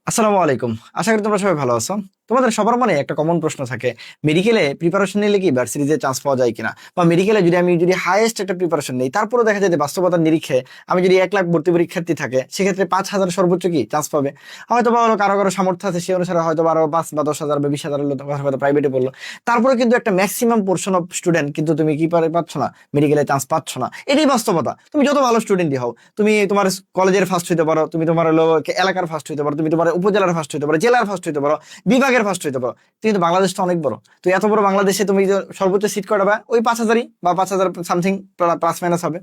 আসসালামু আলাইকুম। আশা করি তোমরা সবাই ভালো আছো। তোমাদের সবার মনে একটা কমন প্রশ্ন থাকে, মেডিকেলে প্রিপারেশন নিলে কি ভার্সিটিতে চান্স পাওয়া যায় কিনা, বা মেডিকেলে যদি আমি হাইয়েস্ট একটা প্রিপারেশন নেই, তারপরে দেখা যায় যে বাস্তবতার নিরিখে আমি যদি 1 লাখ ভর্তি পরীক্ষার্থী থাকে, সেক্ষেত্রে 5,000 সর্বোচ্চ কি চান্স পাবে। হয়তো বা কারো কারো সামর্থ্য আছে, সেই অনুসারে হয়তো বা আরো 5 বা 10,000 বা 20,000 হয়তো প্রাইভেটে পড়লো। তারপরে কিন্তু একটা ম্যাক্সিমাম পোর্শন অফ স্টুডেন্ট কিন্তু তুমি কি পাচ্ছ না, মেডিকেলে চান্স পাচ্ছ না। এটাই বাস্তবতা। তুমি যত ভালো স্টুডেন্টই হও, তুমি তোমার কলেজের ফার্স্ট হইতে পারো, তুমি তোমার এলাকার ফার্স্ট হইতে পারো, তুমি তোমার উপজেলার ফার্স্ট হইতে পারো, জেলার ফার্স্ট হইতে পারো, বিভাগের ফার্স্ট হইতে পারো, কিন্তু বাংলাদেশটা অনেক বড়। তো এত বড় বাংলাদেশে তুমি যে সর্বোচ্চ সিট কটা পাবে, ওই 5,000ই বা 5,000 সামথিং প্লাস মাইনাস হবে।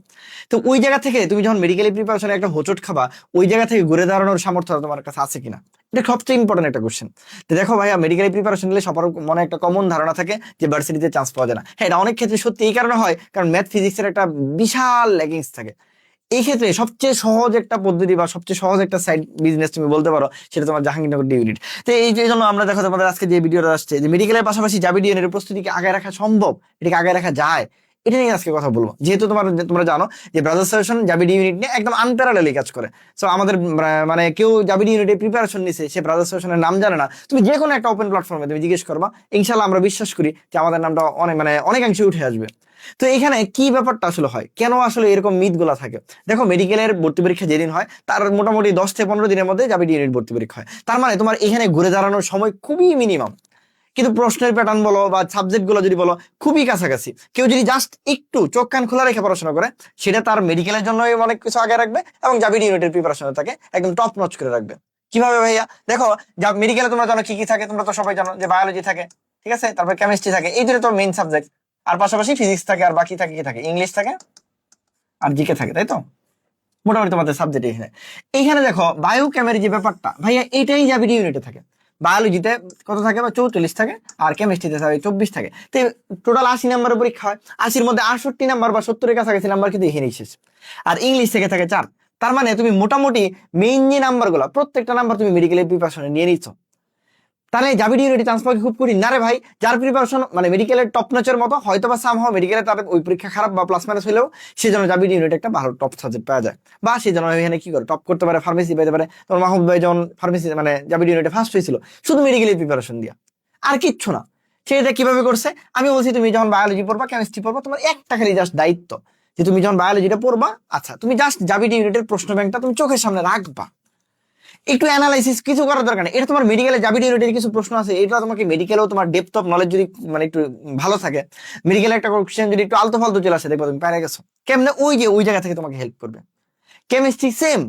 তো ওই জায়গা থেকে তুমি যখন মেডিকেল প্রিপারেশনে একটা হোঁচট খাবা, ওই জায়গা থেকে ঘুরে দাঁড়ানোর সামর্থ্য তোমার কাছে আছে কিনা, এটা সবচেয়ে ইম্পর্টেন্ট একটা কোশ্চেন। তো দেখো ভাইয়া, মেডিকেল প্রিপারেশন নিলে সবার মনে একটা কমন ধারণা থাকে যে ভার্সিটিতে চান্স পাওয়া যায় না। হ্যাঁ, এটা অনেক ক্ষেত্রে সত্যি এই কারণে হয় কারণ ম্যাথ ফিজিক্সের একটা বিশাল ল্যাকিংস থাকে। এই ক্ষেত্রে সবচেয়ে সহজ একটা পদ্ধতি বা সবচেয়ে সহজ একটা সাইড বিজনেস তুমি বলতে পারো, সেটা তোমার জাহাঙ্গীরনগর ডি ইউনিট। তো এই জন্য আমরা দেখো তোমাদের আজকে যে ভিডিওটা আসছে, যে মেডিকেলের পাশাপাশি জাবি ডি ইউনিটের প্রস্তুতিকে আগে রাখা সম্ভব, এটাকে আগে রাখা যায়, এটা নিয়ে আজকে কথা বলবো। যেহেতু তোমরা জানো যে ব্রাদার্স সলিউশন জাবি ডি ইউনিট নিয়ে একদম আনপ্যারালেলি কাজ করে। সো আমাদের মানে কেউ জাবি ডি ইউনিটের প্রিপারেশন নিছে, সে ব্রাদার্স সলিউশনের নাম জানে না, তুমি যে কোনো একটা ওপেন প্ল্যাটফর্মে তুমি জিজ্ঞেস করবা, ইনশাল্লাহ আমরা বিশ্বাস করি যে আমাদের নামটা অনেকাংশে উঠে আসবে। তো এখানে কি ব্যাপারটা আসলে হয়, কেন আসলে এরকম মিথ গুলা থাকে। দেখো, মেডিকেলের ভর্তি পরীক্ষা যেদিন হয় তার মোটামুটি 10 থেকে 15 দিনের মধ্যে জাবি ইউনিট ভর্তি পরীক্ষা হয়। তার মানে তোমার এখানে ঘুরে দাঁড়ানোর সময় খুবই মিনিমাম। কিন্তু প্রশ্নের প্যাটার্ন বলো বা সাবজেক্ট গুলো যদি বলো, খুবই কাছাকাছি। কেউ যদি জাস্ট একটু চোখ কান খোলা রেখে পড়াশোনা করে, সেটা তার মেডিকেলের জন্য অনেক কিছু আগে রাখবে এবং জাবি ইউনিটের প্রিপারেশন তাকে একদম টপ নচ করে রাখবে। কিভাবে ভাইয়া? দেখো, মেডিকেলে তোমরা জানো কি কি থাকে, তোমরা তো সবাই জানো যে বায়োলজি থাকে, ঠিক আছে, তারপর কেমিস্ট্রি থাকে, এই দুটো তো মেইন সাবজেক্ট। আর পাশাপাশি ফিজিক্স থাকে, আর বাকি থাকে কি থাকে, ইংলিশ থাকে আর জিকে থাকে, তাই তো? মোটামুটি তোমাদের সাবজেক্ট এখানে। এইখানে দেখো বায়োকেমের যে ব্যাপারটা ভাইয়া, এটাই যাবে ইউনিটে থাকে। বায়োলজিতে কত থাকে? বা 44 থাকে। আর কেমিস্ট্রিতে থাকে 24 থাকে। তো টোটাল 80 নম্বরের পরীক্ষা হয়। 80-র মধ্যে 68 নাম্বার বা 70-এর কাছাকাছি নাম্বার কিন্তু এখানেই শেষ। আর ইংলিশ থেকে থাকে 4। তার মানে তুমি মোটামুটি মেইন যে নাম্বার গুলা, প্রত্যেকটা নাম্বার তুমি মেডিকেলের প্রিপারেশনে নিয়ে নিচ্ছ। তাহলে জাবি ইউনিটে চান্স পাওয়া খুব কঠিন না রে ভাই। যার প্রিপারেশন মেডিকেলের টপ নচের মতো, হয়তো বা সাম মেডিকেলে তার ওই পরীক্ষা খারাপ বা প্লাস মাইনাস হলেও সে যেন জাবি ইউনিটে একটা ভালো টপ সাবজেক্ট পাওয়া যায়, বা সে যেন এখানে কি করে টপ করতে পারে, ফার্মেসি পেতে পারে। তোমার মাহমুদ ভাই যেমন ফার্মেসি জাবি ইউনিটে ফার্স্ট হয়েছিল শুধু মেডিকেলের প্রিপারেশন দিয়া, আর কিচ্ছু না। সে এটা কিভাবে করছে? আমি বলছি, তুমি যখন বায়োলজি পড়বা, কেমিস্ট্রি পড়বা, তোমার একটা খালি জাস্ট দায়িত্ব যে তুমি যখন বায়োলজিটা পড়বা, আচ্ছা, তুমি জাস্ট জাবি ইউনিটের প্রশ্ন ব্যাংকটা তুমি চোখের সামনে রাখবা, একটু অ্যানালাইসিস কিছু করার দরকার নেই। এটা তোমার মেডিকেলে জাবি রিলেটেড কিছু প্রশ্ন আছে, এটা তোমাকে মেডিকেলেও তোমার ডেপথ অফ নলেজ যদি একটু ভালো থাকে, মেডিকেলে একটা কোশ্চেন যদি একটু আলতু ফালতু চলে আসে, দেখবো তুমি পেরে গেছো কেমনে, ওই জায়গা থেকে তোমাকে হেল্প করবে। কেমিস্ট্রি সেম,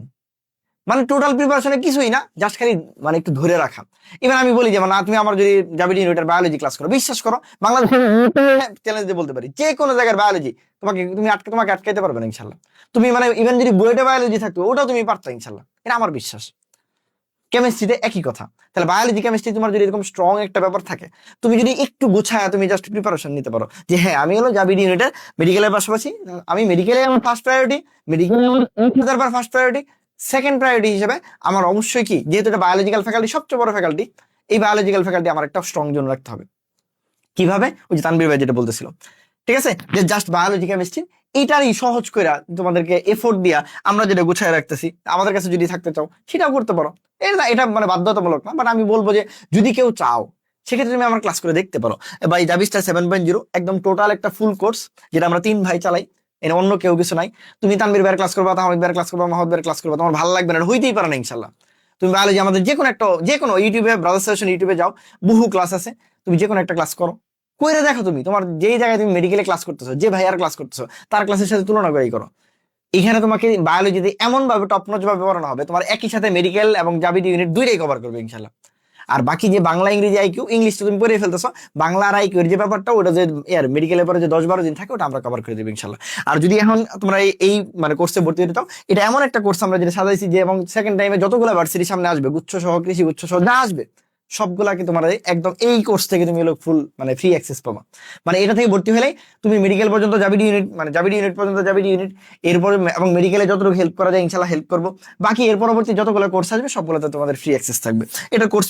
টোটাল প্রিপারেশনে কিছুই না, জাস্ট খালি একটু ধরে রাখা। এবার আমি বলি যে তুমি আমার যদি জাবি ইউনিটের বায়োলজি ক্লাস করো, বিশ্বাস করো, বাংলাদেশের চ্যালেঞ্জ দিয়ে বলতে পারি, যে কোনো জায়গার বায়োলজি তোমাকে আটকাইতে পারবে না ইনশাল্লাহ। তুমি ইভেন যদি বুয়েটে বায়োলজি থাকতো, ওটাও তুমি পারতো ইনশাল্লাহ, এটা আমার বিশ্বাস। কেমিস্ট্রিতে একই কথা। তাহলে বায়োলজি কেমিস্ট্রি তোমার যদি এরকম স্ট্রং একটা ব্যাপার থাকে, তুমি যদি একটু গোছায় তুমি জাস্ট প্রিপারেশন নিতে পারো যে হ্যাঁ, আমি হলো জাবি ইউনিটের মেডিকেলের পাশাপাশি, আমি মেডিকেলে আমার ফার্স্ট প্রায়োরিটি, মেডিকেলে আমার 1,000 ফার্স্ট প্রায়োরিটি, সেকেন্ড প্রায়োরিটি হিসেবে আমার অবশ্যই কি, যেহেতু এটা বায়োলজিক্যাল ফ্যাকাল্টি, সবচেয়ে বড় ফ্যাকাল্টি, এই বায়োলজিক্যাল ফ্যাকাল্টি আমার একটা স্ট্রং জোন রাখতে হবে। কিভাবে? ওই যে তানবীর ভাই যেটা বলতেছিল, ঠিক আছে, যে জাস্ট বায়োলজি কেমিস্ট্রি এইটারই সহজ করে তোমাদেরকে এফোর্ট দিয়া আমরা যেটা গুছায় রাখতেছি, আমাদের কাছে যদি থাকতে চাও সেটাও করতে পারো। এটা বাধ্যতামূলক না, বাট আমি বলবো যে যদি কেউ চাও, সেক্ষেত্রে তুমি আমার ক্লাস করে দেখতে পারো। বা এই জাবিস্টার 7.0 একদম টোটাল একটা ফুল কোর্স, যেটা আমরা 3 ভাই চালাই, এনে অন্য কেউ কিছু নাই। তুমি তানবীর ভাইয়ের ক্লাস করবা, তাহমিদ ভাইয়ের ক্লাস করবা, মাহমুদ ভাইয়ের ক্লাস করবা, তোমার ভালো লাগবে না, হইতেই পারে না ইনশাল্লাহ। তুমি বায়োলজি আমাদের যে কোনো ইউটিউবে, ব্রাদার্স সলিউশন ইউটিউবে যাও, বহু ক্লাস আছে, তুমি যে কোনো একটা ক্লাস করো, কইরে দেখো, তুমি তোমার যেই জায়গায় তুমি মেডিকেলে ক্লাস করতেছো, যে ভাইয়ার ক্লাস করতেছো, তার ক্লাসের সাথে তুলনা করেই করো। এখানে তোমাকে বায়োলজিতে এমন ভাবে টপ নচ ভাবে পড়ানো হবে, তোমার একই সাথে মেডিকেল এবং জাবি ইউনিট দুইটাই কভার করবে ইনশাল্লাহ। আর বাকি যে বাংলা ইংরেজি আইকিউ, ইংলিশটা তুমি পড়ে ফেলতেছো, বাংলা আর আইকিউ এর যে ব্যাপারটা, ওটা যে মেডিকেলের পরে যে 10-12 দিন থাকে, ওটা আমরা কভার করে দেবো ইনশাল্লাহ। আর যদি এখন তোমরা এই কোর্সে ভর্তি হতে চাও, এটা এমন একটা কোর্স আমরা যেটা সাজাইছি, যে এবং সেকেন্ড টাইমে যতগুলো ভার্সিটির সামনে আসবে, গুচ্ছ সহ, কৃষি গুচ্ছ সহ যা আসবে, সবগুলাকে তোমার একদম এই কোর্স থেকে তুমি ফুল ফ্রি অ্যাক্সেস পাবা। এটা থেকে ভর্তি হলেই তুমি মেডিকেল পর্যন্ত যাবি ইউনিট, জাবি ইউনিট পর্যন্ত যাবি ইউনিট, এরপরে এবং মেডিকেলে যতটুকু হেল্প করা যায় ইনশাল্লাহ হেল্প করবো। বাকি এর পরবর্তী যতগুলো কোর্স আসবে, সবগুলোতে তোমাদের ফ্রি অ্যাক্সেস থাকবে। এটা কোর্স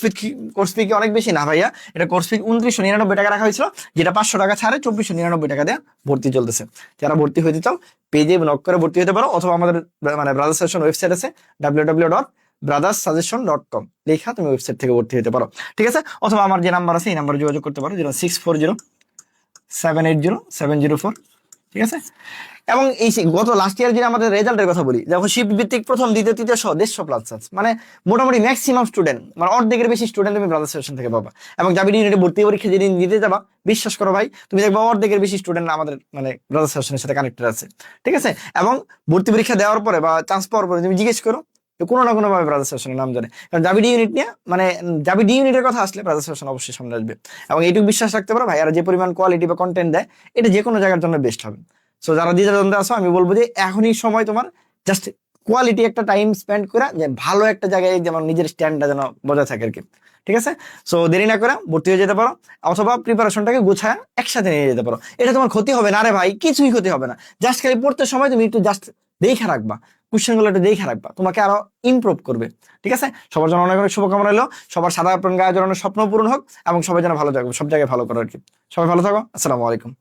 ফি কি অনেক বেশি না ভাইয়া? এটা কোর্স ফি 2999 টাকা রাখা হয়েছিল, যেটা 500 টাকা ছাড়ে 2499 টাকা দেওয়া ভর্তি চলতেছে। যারা ভর্তি হতে চাও, পেজে নক করে ভর্তি হতে পারো, অথবা আমাদের ব্রাদার্স সলিউশন ওয়েবসাইট আছে, www brotherssuggestion.com লেখা তুমি ওয়েবসাইট থেকে ভর্তি হতে পারো, ঠিক আছে। অথবা আমার যে নাম্বার আছে এই নাম্বারে যোগাযোগ করতে পারো, 0640-780-704, ঠিক আছে। এবং এই গত লাস্ট ইয়ার যদি আমাদের রেজাল্টের কথা বলি, যখন শিফট ভিত্তিক প্রথম দ্বিতীয় তৃতীয় সহ 150+ মানে মোটামুটি ম্যাক্সিমাম স্টুডেন্ট, মানে অর্ধেকের বেশি স্টুডেন্ট তুমি ব্রাদার্স সেশন থেকে পাবা। এবং জাবিডি ইউনিটে ভর্তি পরীক্ষা যেদিন দিতে যাবা, বিশ্বাস করো ভাই, তুমি দেখবা অর্ধেকের বেশি স্টুডেন্ট আমাদের মানে ব্রাদার্স সেশনের সাথে কানেক্টেড আছে, ঠিক আছে। এবং ভর্তি পরীক্ষা দেওয়ার পরে বা চান্স পাওয়ার পরে তুমি জিজ্ঞেস করো, তো কোনো না কোনো ভাবে ব্রাদার্স সেশনের নাম জানে, কারণ জাবিডি ইউনিট নিয়ে মানে জাবিডি ইউনিটের কথা আসলে ব্রাদার্স সেশন অবশ্যই সামনে আসবে। এবং এইটুকু বিশ্বাস রাখতে পারো ভাই, আর যে পরিমাণ কোয়ালিটি বা কন্টেন্ট দেয়, এটা যে কোনো জায়গার জন্য বেস্ট হবে। সো যারা দ্বিধাদ্বন্দ্বে আছো, আমি বলবো যে এখনই সময় তোমার, জাস্ট কোয়ালিটি একটা টাইম স্পেন্ড করে যে ভালো একটা জায়গায় যেমন নিজের স্ট্যান্ডটা যেন বজায় থাকে আর কি, ঠিক আছে। সো দেরি না করে ভর্তি হয়ে যেতে পারো, অথবা প্রিপারেশনটাকে গুছায় একসাথে নিয়ে যেতে পারো। এটা তোমার ক্ষতি হবে না রে ভাই, কিছুই ক্ষতি হবে না। জাস্ট খালি পড়তে সময় তুমি একটু জাস্ট দেখে রাখবা, কোশ্চেন গুলো একটু দেখে রাখবা, তোমাকে আরো ইমপ্রুভ করবে, ঠিক আছে। সবার জন্য অনেক অনেক শুভকামনা রইলো, সবার সাদা আপন গায়ে জড়ানোর স্বপ্ন পূরণ হোক, এবং সবাই যেন ভালো থাকবে, সব জায়গায় ভালো করো আর কি। সবাই ভালো থাকো, আসসালামু আলাইকুম।